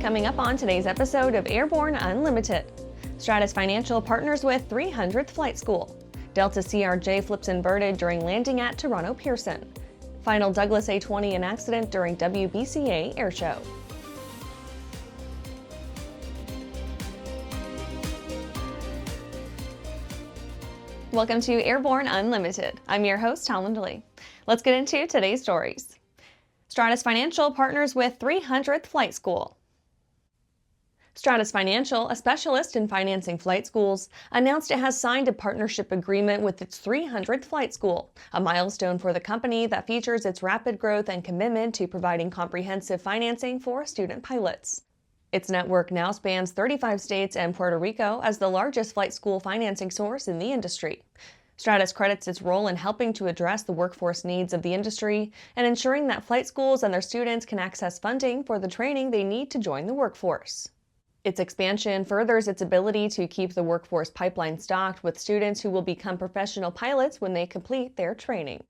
Coming up on today's episode of Airborne-Unlimited. Stratus Financial partners with 300th Flight School. Delta CRJ flips inverted during landing at Toronto-Pearson. Final Douglas A-20 in accident during WBCA Airshow. Welcome to Airborne Unlimited. I'm your host, Holland Lee. Let's get into today's stories. Stratus Financial partners with 300th Flight School. Stratus Financial, a specialist in financing flight schools, announced it has signed a partnership agreement with its 300th Flight School, a milestone for the company that features its rapid growth and commitment to providing comprehensive financing for student pilots. Its network now spans 35 states and Puerto Rico as the largest flight school financing source in the industry. Stratus credits its role in helping to address the workforce needs of the industry and ensuring that flight schools and their students can access funding for the training they need to join the workforce. Its expansion furthers its ability to keep the workforce pipeline stocked with students who will become professional pilots when they complete their training.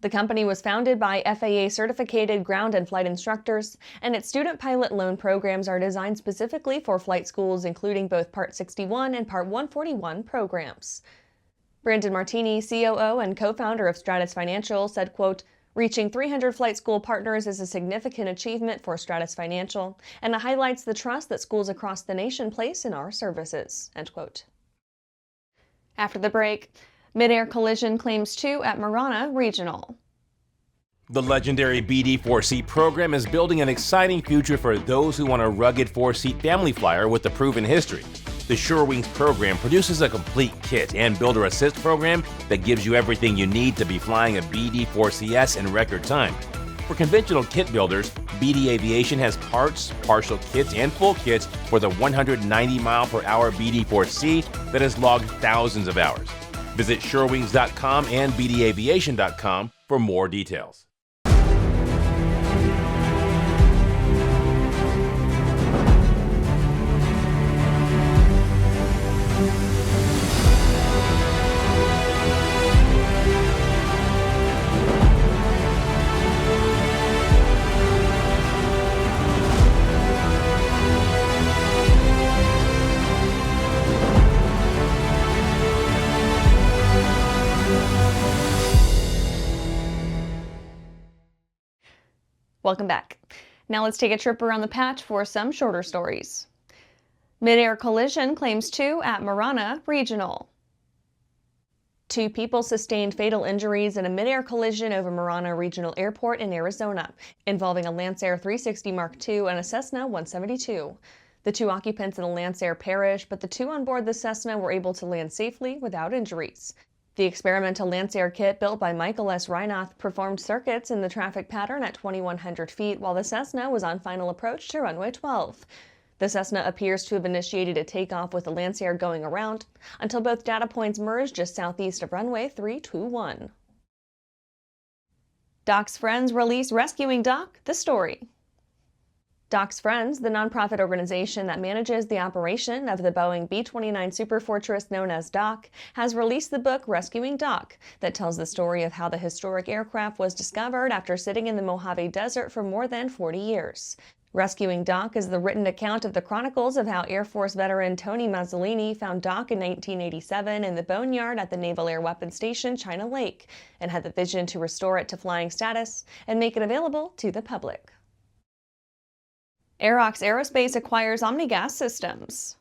The company was founded by FAA-certificated ground and flight instructors, and its student pilot loan programs are designed specifically for flight schools, including both Part 61 and Part 141 programs. Brandon Martini, COO and co-founder of Stratus Financial, said, quote, "Reaching 300 flight school partners is a significant achievement for Stratus Financial, and it highlights the trust that schools across the nation place in our services," end quote. After the break, MidAir collision claims 2 at Marana Regional. The legendary BD4C program is building an exciting future for those who want a rugged 4-seat family flyer with a proven history. The SureWings program produces a complete kit and builder assist program that gives you everything you need to be flying a BD4CS in record time. For conventional kit builders, BD Aviation has parts, partial kits, and full kits for the 190-mile-per-hour BD4C that has logged thousands of hours. Visit SureWings.com and BDAviation.com for more details. Welcome back. Now let's take a trip around the patch for some shorter stories. MidAir collision claims 2 at Marana Regional. 2 people sustained fatal injuries in a MidAir collision over Marana Regional Airport in Arizona, involving a Lancair 360 Mark II and a Cessna 172. The 2 occupants in the Lancair perished, but the 2 on board the Cessna were able to land safely without injuries. The experimental Lancair kit built by Michael S. Reinath performed circuits in the traffic pattern at 2,100 feet while the Cessna was on final approach to runway 12. The Cessna appears to have initiated a takeoff with the Lancair going around until both data points merged just southeast of runway 321. Doc's Friends release Rescuing Doc, the story. Doc's Friends, the nonprofit organization that manages the operation of the Boeing B-29 Superfortress known as Doc, has released the book Rescuing Doc that tells the story of how the historic aircraft was discovered after sitting in the Mojave Desert for more than 40 years. Rescuing Doc is the written account of the chronicles of how Air Force veteran Tony Mazzolini found Doc in 1987 in the boneyard at the Naval Air Weapons Station, China Lake, and had the vision to restore it to flying status and make it available to the public. Aerox Aerospace acquires Omnigas Systems.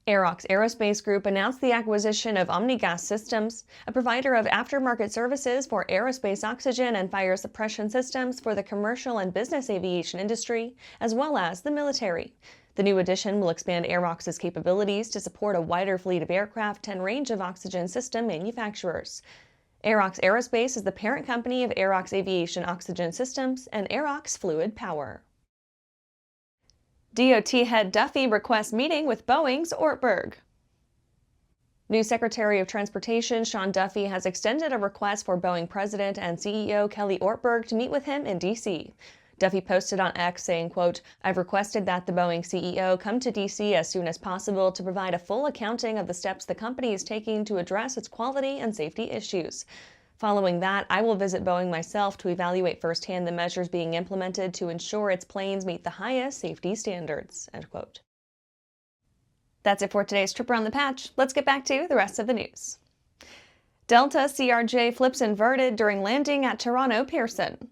Aerox Aerospace Group announced the acquisition of Omnigas Systems, a provider of aftermarket services for aerospace oxygen and fire suppression systems for the commercial and business aviation industry, as well as the military. The new addition will expand Aerox's capabilities to support a wider fleet of aircraft and range of oxygen system manufacturers. Aerox Aerospace is the parent company of Aerox Aviation Oxygen Systems and Aerox Fluid Power. DOT head Duffy requests meeting with Boeing's Ortberg. New Secretary of Transportation Sean Duffy has extended a request for Boeing President and CEO Kelly Ortberg to meet with him in D.C. Duffy posted on X saying, quote, "I've requested that the Boeing CEO come to D.C. as soon as possible to provide a full accounting of the steps the company is taking to address its quality and safety issues. Following that, I will visit Boeing myself to evaluate firsthand the measures being implemented to ensure its planes meet the highest safety standards." End quote. That's it for today's trip around the patch. Let's get back to the rest of the news. Delta CRJ flips inverted during landing at Toronto-Pearson.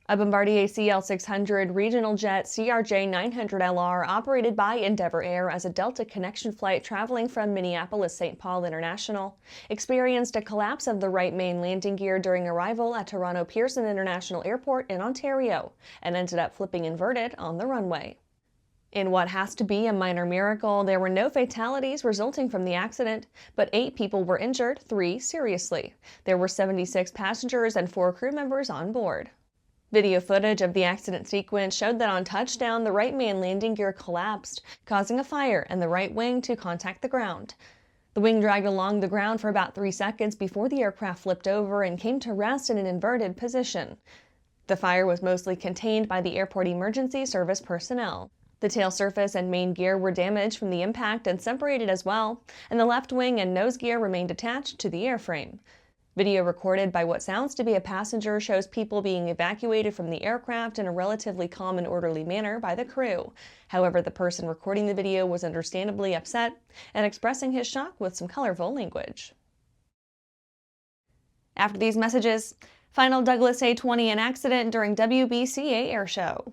A Bombardier CL-600 regional jet CRJ 900LR operated by Endeavour Air as a Delta connection flight traveling from Minneapolis-St. Paul International experienced a collapse of the right main landing gear during arrival at Toronto-Pearson International Airport in Ontario and ended up flipping inverted on the runway. In what has to be a minor miracle, there were no fatalities resulting from the accident, but 8 people were injured, 3 seriously. There were 76 passengers and 4 crew members on board. Video footage of the accident sequence showed that on touchdown, the right main landing gear collapsed, causing a fire and the right wing to contact the ground. The wing dragged along the ground for about 3 seconds before the aircraft flipped over and came to rest in an inverted position. The fire was mostly contained by the airport emergency service personnel. The tail surface and main gear were damaged from the impact and separated as well, and the left wing and nose gear remained attached to the airframe. Video recorded by what sounds to be a passenger shows people being evacuated from the aircraft in a relatively calm and orderly manner by the crew. However, the person recording the video was understandably upset and expressing his shock with some colorful language. After these messages, final Douglas A-20 in accident during WBCA airshow.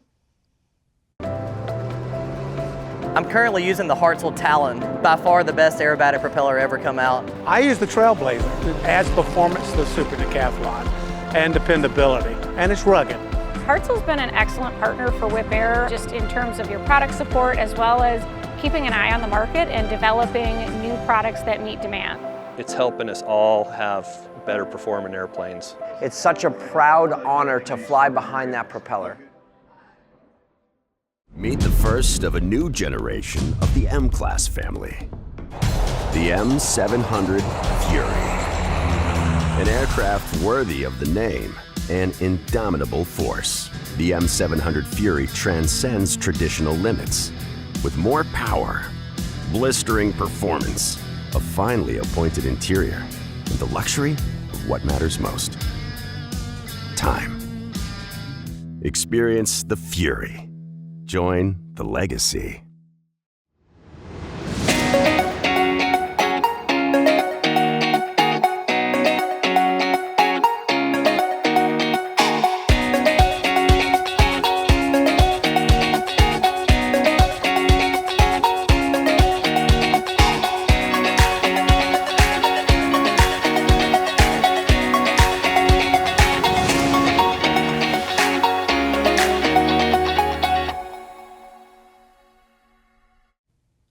I'm currently using the Hartzell Talon, by far the best aerobatic propeller ever come out. I use the Trailblazer. It adds performance to the Super Decathlon and dependability, and it's rugged. Hartzell's been an excellent partner for WIP-Air, just in terms of your product support as well as keeping an eye on the market and developing new products that meet demand. It's helping us all have better performing airplanes. It's such a proud honor to fly behind that propeller. Meet the first of a new generation of the M-Class family. The M700 Fury. An aircraft worthy of the name, an indomitable force. The M700 Fury transcends traditional limits with more power, blistering performance, a finely appointed interior, and the luxury of what matters most. Time. Experience the Fury. Join the legacy.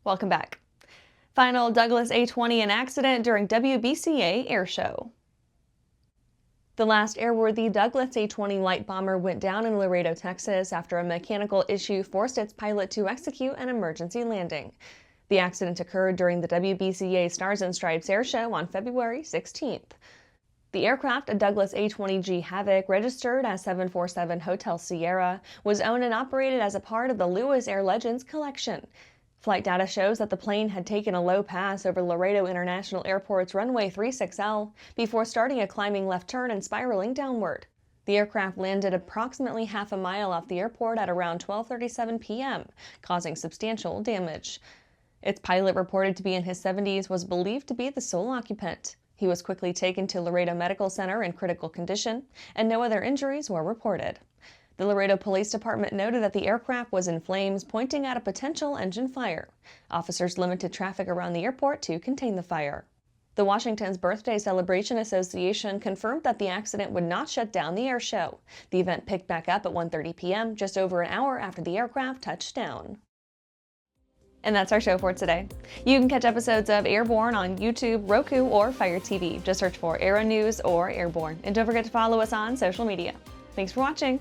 Welcome back. Final Douglas A-20 in accident during WBCA airshow. The last airworthy Douglas A-20 light bomber went down in Laredo, Texas after a mechanical issue forced its pilot to execute an emergency landing. The accident occurred during the WBCA Stars and Stripes airshow on February 16th. The aircraft, a Douglas A-20G Havoc registered as 747 Hotel Sierra, was owned and operated as a part of the Lewis Air Legends collection. Flight data shows that the plane had taken a low pass over Laredo International Airport's runway 36L before starting a climbing left turn and spiraling downward. The aircraft landed approximately half a mile off the airport at around 12:37 p.m., causing substantial damage. Its pilot, reported to be in his 70s, was believed to be the sole occupant. He was quickly taken to Laredo Medical Center in critical condition, and no other injuries were reported. The Laredo Police Department noted that the aircraft was in flames, pointing at a potential engine fire. Officers limited traffic around the airport to contain the fire. The Washington's Birthday Celebration Association confirmed that the accident would not shut down the air show. The event picked back up at 1:30 p.m., just over an hour after the aircraft touched down. And that's our show for today. You can catch episodes of Airborne on YouTube, Roku, or Fire TV. Just search for Aero-News or Airborne. And don't forget to follow us on social media. Thanks for watching.